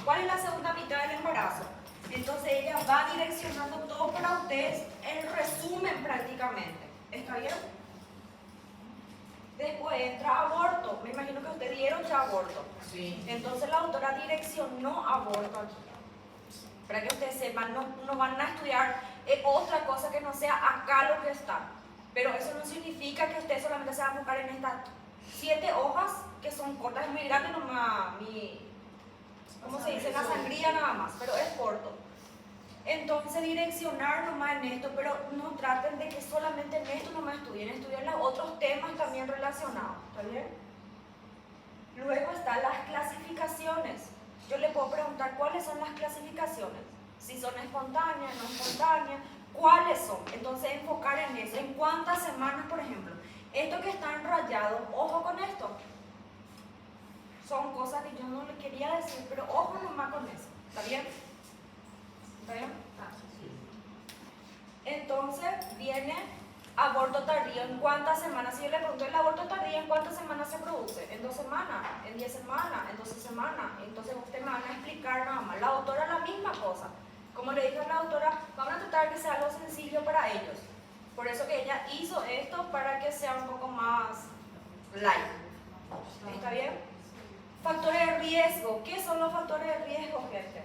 ¿Cuál es la segunda mitad del embarazo? Entonces ella va direccionando todo para ustedes en resumen prácticamente. ¿Está bien? Después entra aborto. Me imagino que ustedes dieron ya aborto. Sí. Entonces la autora direccionó aborto aquí. Para que ustedes sepan, no van a estudiar otra cosa que no sea acá lo que está. Pero eso no significa que ustedes solamente se van a enfocar en estas 7 hojas que son cortas, es muy grande nomás, ¿cómo se dice? La sangría nada más, pero es corto. Entonces direccionar nomás en esto, pero no traten de que solamente en esto nomás estudien los otros temas también relacionados, ¿está bien? Luego están las clasificaciones. Yo le puedo preguntar cuáles son las clasificaciones, si son espontáneas, no espontáneas, cuáles son. Entonces enfocar en eso, en cuántas semanas, por ejemplo. Esto que está enrayado, ojo con esto. Son cosas que yo no le quería decir, pero ojo nomás con eso. ¿Está bien? ¿Está bien? Entonces viene aborto tardío. ¿En cuántas semanas? Si yo le pregunto el aborto tardío, ¿en cuántas semanas se produce? En 2 semanas, en 10 semanas, en 12 semanas. Entonces ustedes me van a explicar nada más. La autora la misma cosa. Como le dije a la autora, vamos a tratar que sea algo sencillo para ellos. Por eso que ella hizo esto para que sea un poco más light. ¿Está bien? Factores de riesgo. ¿Qué son los factores de riesgo, gente?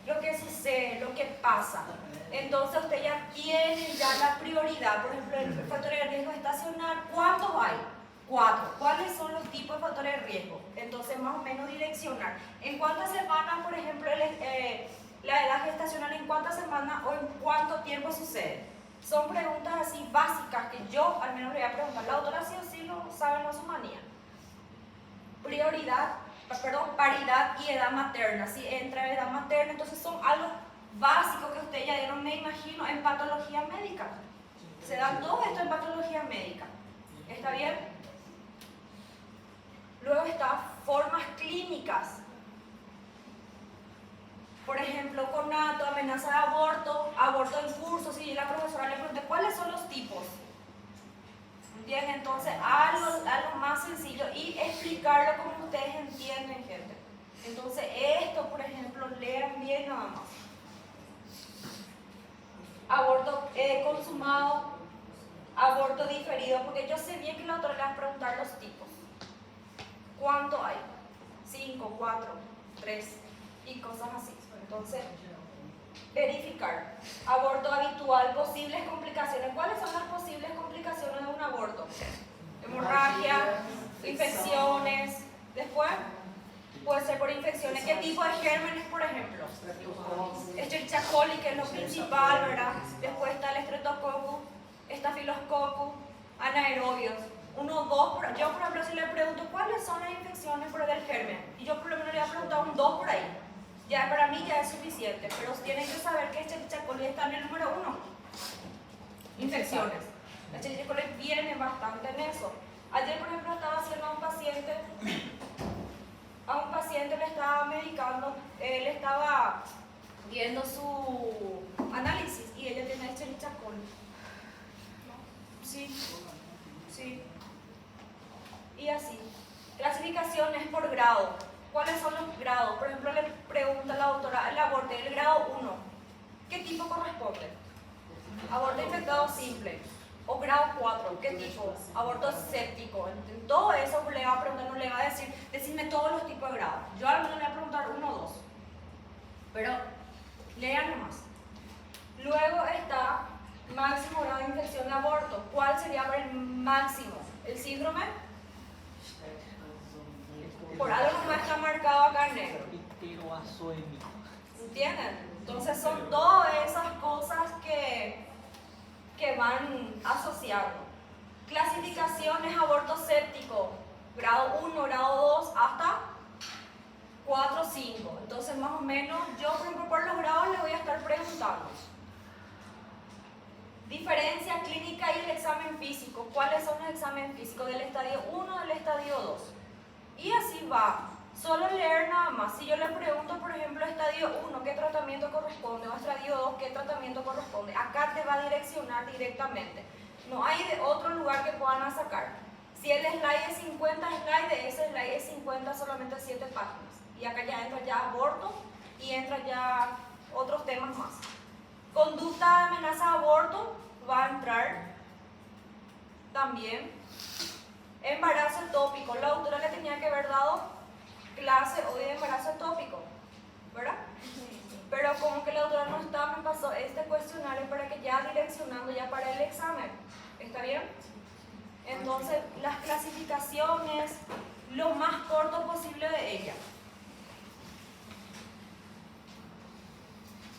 Lo que sucede, lo que pasa. Entonces usted ya tiene la prioridad. Por ejemplo, el factor de riesgo estacional, ¿cuántos hay? 4. ¿Cuáles son los tipos de factores de riesgo? Entonces más o menos direccionar. ¿En cuántas semanas, por ejemplo, la edad gestacional, en cuántas semanas o en cuánto tiempo sucede? Son preguntas así básicas que yo al menos le voy a preguntar. La autora sí o sí lo sabe, no es su manía. Paridad y edad materna. Si entra edad materna, entonces son algo básico que ustedes ya dieron, me imagino, en patología médica. Se da todo esto en patología médica. ¿Está bien? Luego está formas clínicas. Por ejemplo, conato, amenaza de aborto, aborto en curso. Si la profesora le pregunta, ¿cuáles son los tipos? Bien, entonces algo más sencillo y explicarlo como ustedes entienden, gente. Entonces esto, por ejemplo, lean bien nada más. Aborto consumado, aborto diferido, porque yo sé bien que la autora le va a preguntar los tipos. ¿Cuánto hay? 5, 4, 3 y cosas así. Entonces, verificar. Aborto habitual, posibles complicaciones. ¿Cuáles son las posibles complicaciones de un aborto? Hemorragia, infecciones. Después, puede ser por infecciones. ¿Qué tipo de gérmenes, por ejemplo? Escherichia coli, que es lo principal, ¿verdad? Después está el Streptococcus, Staphylococcus, anaerobios. 1, 2, yo por ejemplo si le pregunto cuáles son las infecciones por el germen, y yo por lo menos le voy a preguntar un 2 por ahí. Ya para mí ya es suficiente, pero tienen que saber que Escherichia coli está en el número 1. Infecciones. La Escherichia coli viene bastante en eso. Ayer, por ejemplo, estaba haciendo a un paciente le estaba medicando, él estaba viendo su análisis y ella tiene Escherichia coli. Sí. Y así. Clasificaciones por grado. ¿Cuáles son los grados? Por ejemplo, le pregunta a la autora, el aborto del grado 1, ¿qué tipo corresponde? Aborto infectado simple. O grado 4, ¿qué tipo? Aborto séptico. En todo eso le va a preguntar, no le va a decir, decime todos los tipos de grados. Yo al menos le voy a preguntar 1 o 2. Pero lean nomás. Luego está máximo grado de infección de aborto. ¿Cuál sería para el máximo? ¿El síndrome? Por algo no está marcado acá en negro. ¿Entienden? Entonces son todas esas cosas que van asociando. Clasificaciones, aborto séptico, grado 1, grado 2, hasta 4, 5. Entonces más o menos, yo por ejemplo por los grados le voy a estar preguntando. Diferencia clínica y el examen físico. ¿Cuáles son los exámenes físicos del estadio 1 del estadio 2? Y así va. Solo leer nada más. Si yo le pregunto, por ejemplo, estadio 1, ¿qué tratamiento corresponde? O estadio 2, ¿qué tratamiento corresponde? Acá te va a direccionar directamente. No hay de otro lugar que puedan sacar. Si el slide es 50 slides, de ese slide es 50 solamente 7 páginas. Y acá ya entra ya aborto y entra ya otros temas más. Conducta de amenaza de aborto va a entrar también. Embarazo ectópico. La autora le tenía que haber dado clase hoy de embarazo ectópico, ¿verdad? Pero como que la autora no está, me pasó este cuestionario para que ya direccionando ya para el examen. ¿Está bien? Entonces, las clasificaciones, lo más corto posible de ellas.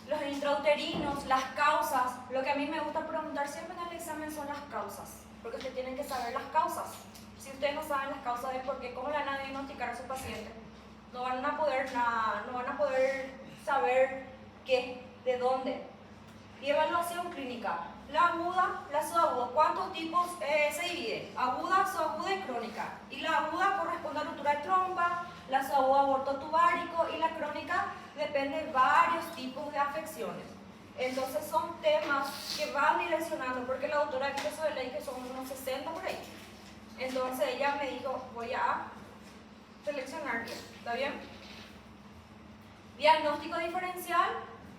Los intrauterinos, las causas. Lo que a mí me gusta preguntar siempre en el examen son las causas, porque ustedes tienen que saber las causas. Si ustedes no saben las causas de por qué, ¿cómo le van a diagnosticar a su paciente? No van a poder saber qué, de dónde. Y evaluación clínica. La aguda, la subaguda. ¿Cuántos tipos se divide? Aguda, subaguda y crónica. Y la aguda corresponde a ruptura de trompa, la subaguda aborto tubárico y la crónica depende de varios tipos de afecciones. Entonces son temas que van direccionando, porque la autora aquí eso de ley que son unos 60 por ahí. Entonces ella me dijo, voy a seleccionar bien, ¿está bien? Diagnóstico diferencial,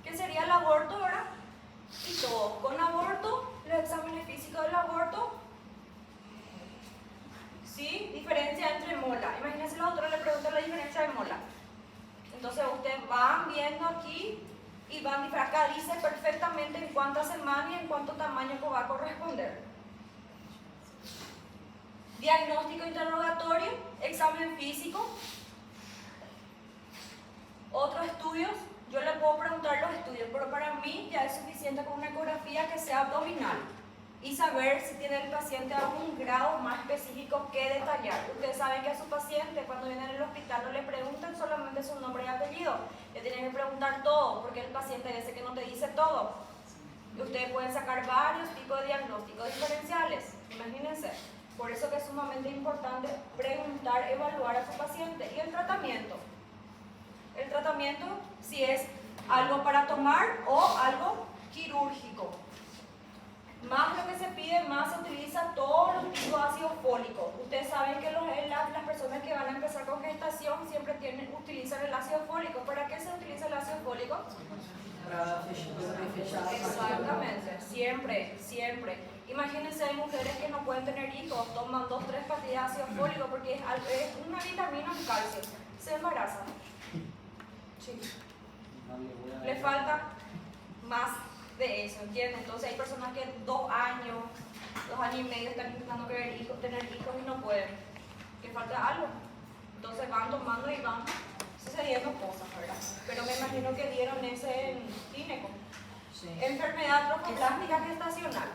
que sería el aborto, ¿verdad? Y todo. Con aborto, los exámenes físicos del aborto, ¿sí? Diferencia entre mola. Imagínense, la autora le pregunta la diferencia de mola. Entonces ustedes van viendo aquí y van, acá dice perfectamente en cuántas semanas y en cuánto tamaño va a corresponder. Diagnóstico interrogatorio, examen físico. Otros estudios, yo le puedo preguntar los estudios, pero para mí ya es suficiente con una ecografía que sea abdominal y saber si tiene el paciente algún grado más específico que detallar. Ustedes saben que a su paciente cuando viene al hospital no le preguntan solamente su nombre y apellido, le tienen que preguntar todo, porque el paciente a veces que no te dice todo. Y ustedes pueden sacar varios tipos de diagnósticos diferenciales, imagínense. Por eso que es sumamente importante preguntar, evaluar a su paciente. Y el tratamiento. El tratamiento, si es algo para tomar o algo quirúrgico. Más lo que se pide, más se utiliza todos los tipos de ácido fólico. Ustedes saben que las personas que van a empezar con gestación siempre utilizan el ácido fólico. ¿Para qué se utiliza el ácido fólico? Exactamente, siempre, siempre. Imagínense, hay mujeres que no pueden tener hijos, toman 2 o 3 pastillas de ácido fólico porque es una vitamina, un calcio. Se embarazan. Sí. Le falta más de eso, ¿entienden? Entonces hay personas que 2 años, 2 años y medio están intentando tener hijos y no pueden. Que falta algo. Entonces van tomando y van sucediendo cosas, ¿verdad? Pero me imagino que dieron ese en gineco. Sí. Enfermedad trofoplástica gestacional.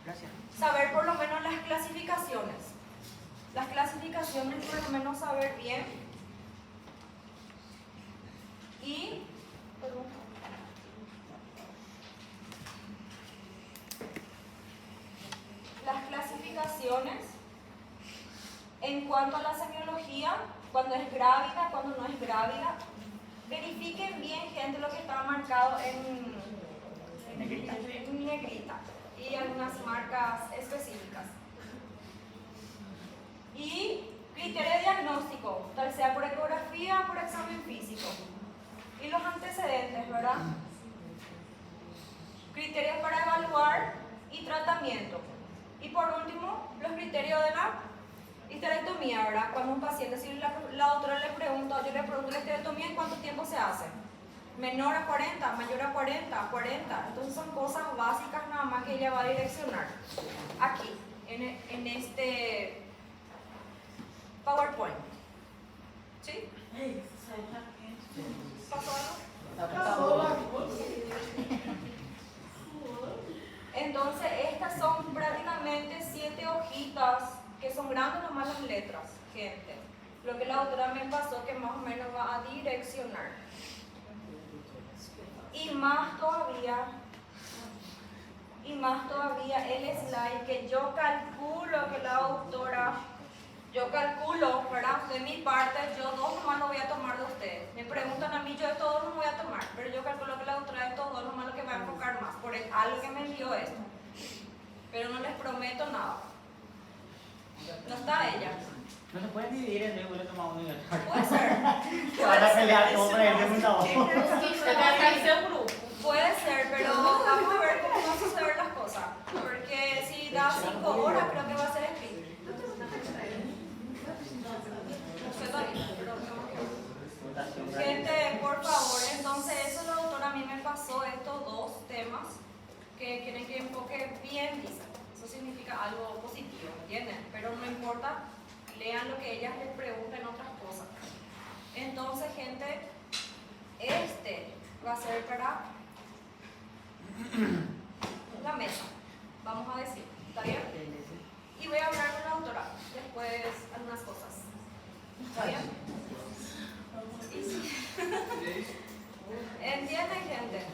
Gracias. Saber por lo menos las clasificaciones. Las clasificaciones por lo menos saber bien. Y las clasificaciones en cuanto a la semiología, cuando es grávida, cuando no es grávida. Verifiquen bien, gente, lo que está marcado en negrita y algunas marcas específicas. Y criterio de diagnóstico, tal sea por ecografía o por examen físico. Y los antecedentes, ¿verdad? Criterios para evaluar y tratamiento. Y por último, los criterios de la histerectomía, ¿verdad? Cuando un paciente, si la doctora le pregunta, yo le pregunto la histerectomía, ¿en cuánto tiempo se hace? Menor a 40, mayor a 40, 40. Entonces son cosas básicas nada más que ella va a direccionar. Aquí, en este PowerPoint. ¿Sí? ¿Pasó algo? Entonces, estas son prácticamente 7 hojitas que son grandes nomás las letras, gente. Lo que la doctora me pasó que más o menos va a direccionar. Y más todavía el slide que yo calculo que la autora, ¿verdad? De mi parte, yo 2 nomás lo voy a tomar de ustedes. Me preguntan a mí, yo de todos no voy a tomar, pero yo calculo que la autora de estos 2 nomás lo que va a enfocar más, por algo que me envió esto. Pero no les prometo nada. No está ella. No se pueden dividir en uno y tomar uno y otro. Puede ser. pelear como para irme un lado. Puede ser, pero vamos a ver cómo van a suceder las cosas. Porque si da 5 horas, creo que va a ser escrito. Gente, por favor, entonces eso la doctora a mí me pasó estos dos temas que quieren que enfoque bien, dice. Eso significa algo positivo, ¿entienden? Pero no importa, lean lo que ellas les pregunten otras cosas. Entonces, gente, este va a ser para la mesa, vamos a decir, ¿está bien? Y voy a hablar con la doctora después algunas cosas. ¿Está bien? ¿Entienden, gente?